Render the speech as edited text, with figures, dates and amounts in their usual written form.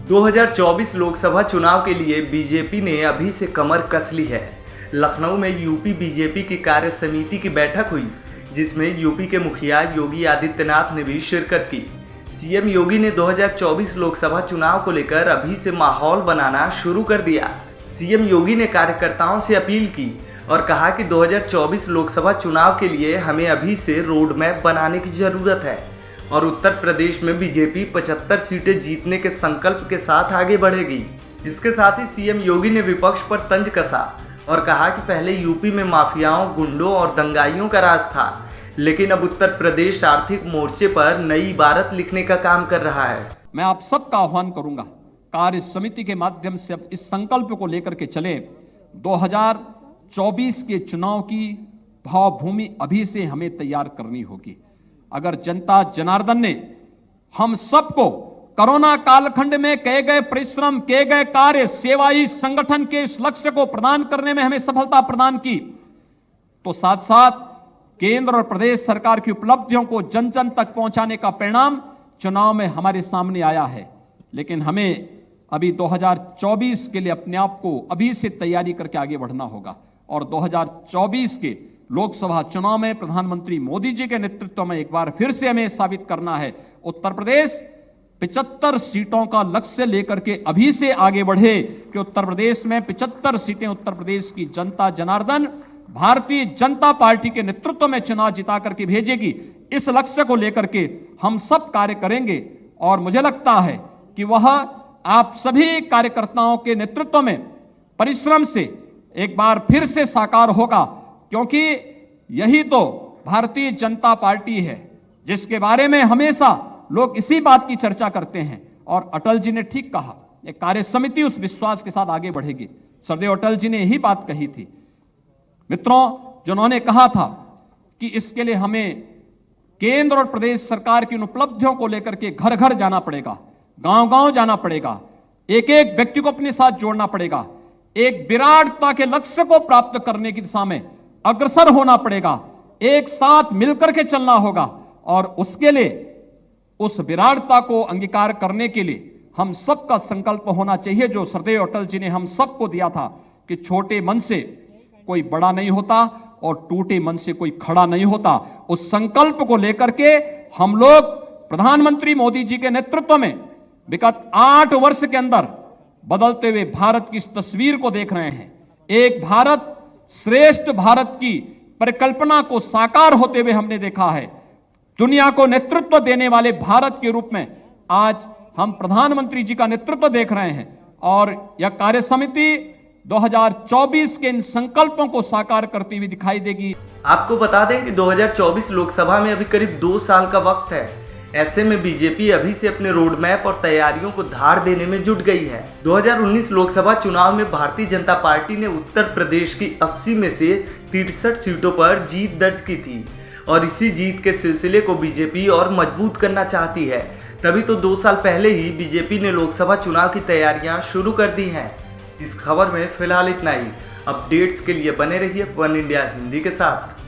2024 लोकसभा चुनाव के लिए बीजेपी ने अभी से कमर कस ली है। लखनऊ में यूपी बीजेपी की कार्य समिति की बैठक हुई, जिसमें यूपी के मुखिया योगी आदित्यनाथ ने भी शिरकत की। सीएम योगी ने 2024 लोकसभा चुनाव को लेकर अभी से माहौल बनाना शुरू कर दिया। सीएम योगी ने कार्यकर्ताओं से अपील की और कहा कि 2024 लोकसभा चुनाव के लिए हमें अभी से रोड मैप बनाने की जरूरत है और उत्तर प्रदेश में बीजेपी 75 सीटें जीतने के संकल्प के साथ आगे बढ़ेगी। इसके साथ ही सीएम योगी ने विपक्ष पर तंज कसा और कहा कि पहले यूपी में माफियाओं, गुंडों और दंगाइयों का राज था, लेकिन अब उत्तर प्रदेश आर्थिक मोर्चे पर नई इबारत लिखने का काम कर रहा है। मैं आप सबका आह्वान करूंगा, कार्य समिति के माध्यम से अब इस संकल्प को लेकर के चले। 2024 के चुनाव की भावभूमि अभी से हमें तैयार करनी होगी। अगर जनता जनार्दन ने हम सबको कोरोना कालखंड में किए गए परिश्रम, किए गए कार्य, सेवाई संगठन के इस लक्ष्य को प्रदान करने में हमें सफलता प्रदान की, तो साथ साथ केंद्र और प्रदेश सरकार की उपलब्धियों को जन जन तक पहुंचाने का परिणाम चुनाव में हमारे सामने आया है। लेकिन हमें अभी 2024 के लिए अपने आप को अभी से तैयारी करके आगे बढ़ना होगा और 2024 के लोकसभा चुनाव में प्रधानमंत्री मोदी जी के नेतृत्व में एक बार फिर से हमें साबित करना है, उत्तर प्रदेश 75 सीटों का लक्ष्य लेकर के अभी से आगे बढ़े कि उत्तर प्रदेश में 75 सीटें उत्तर प्रदेश की जनता जनार्दन भारतीय जनता पार्टी के नेतृत्व में चुनाव जिता करके भेजेगी। इस लक्ष्य को लेकर के हम सब कार्य करेंगे और मुझे लगता है कि वह आप सभी कार्यकर्ताओं के नेतृत्व में परिश्रम से एक बार फिर से साकार होगा, क्योंकि यही तो भारतीय जनता पार्टी है जिसके बारे में हमेशा लोग इसी बात की चर्चा करते हैं। और अटल जी ने ठीक कहा, एक कार्य समिति उस विश्वास के साथ आगे बढ़ेगी। सरदेव अटल जी ने यही बात कही थी मित्रों, जिन्होंने कहा था कि इसके लिए हमें केंद्र और प्रदेश सरकार की उन उपलब्धियों को लेकर के घर घर जाना पड़ेगा, गांव गांव जाना पड़ेगा, एक एक व्यक्ति को अपने साथ जोड़ना पड़ेगा, एक विराटता के लक्ष्य को प्राप्त करने की दिशा में अग्रसर होना पड़ेगा, एक साथ मिलकर के चलना होगा। और उसके लिए, उस विराटता को अंगीकार करने के लिए हम सबका संकल्प होना चाहिए, जो सरदेव अटल जी ने हम सबको दिया था कि छोटे मन से कोई बड़ा नहीं होता और टूटे मन से कोई खड़ा नहीं होता। उस संकल्प को लेकर के हम लोग प्रधानमंत्री मोदी जी के नेतृत्व में विगत 8 वर्ष के अंदर बदलते हुए भारत की इस तस्वीर को देख रहे हैं। एक भारत श्रेष्ठ भारत की परिकल्पना को साकार होते हुए हमने देखा है। दुनिया को नेतृत्व देने वाले भारत के रूप में आज हम प्रधानमंत्री जी का नेतृत्व देख रहे हैं और यह कार्य समिति 2024 के इन संकल्पों को साकार करती हुई दिखाई देगी। आपको बता दें कि 2024 लोकसभा में अभी करीब 2 साल का वक्त है। ऐसे में बीजेपी अभी से अपने रोड मैप और तैयारियों को धार देने में जुट गई है। 2019 लोकसभा चुनाव में भारतीय जनता पार्टी ने उत्तर प्रदेश की 80 में से 63 सीटों पर जीत दर्ज की थी और इसी जीत के सिलसिले को बीजेपी और मजबूत करना चाहती है। तभी तो 2 साल पहले ही बीजेपी ने लोकसभा चुनाव की तैयारियां शुरू कर दी हैं। इस खबर में फिलहाल इतना ही। अपडेट्स के लिए बने रहिए वन इंडिया हिंदी के साथ।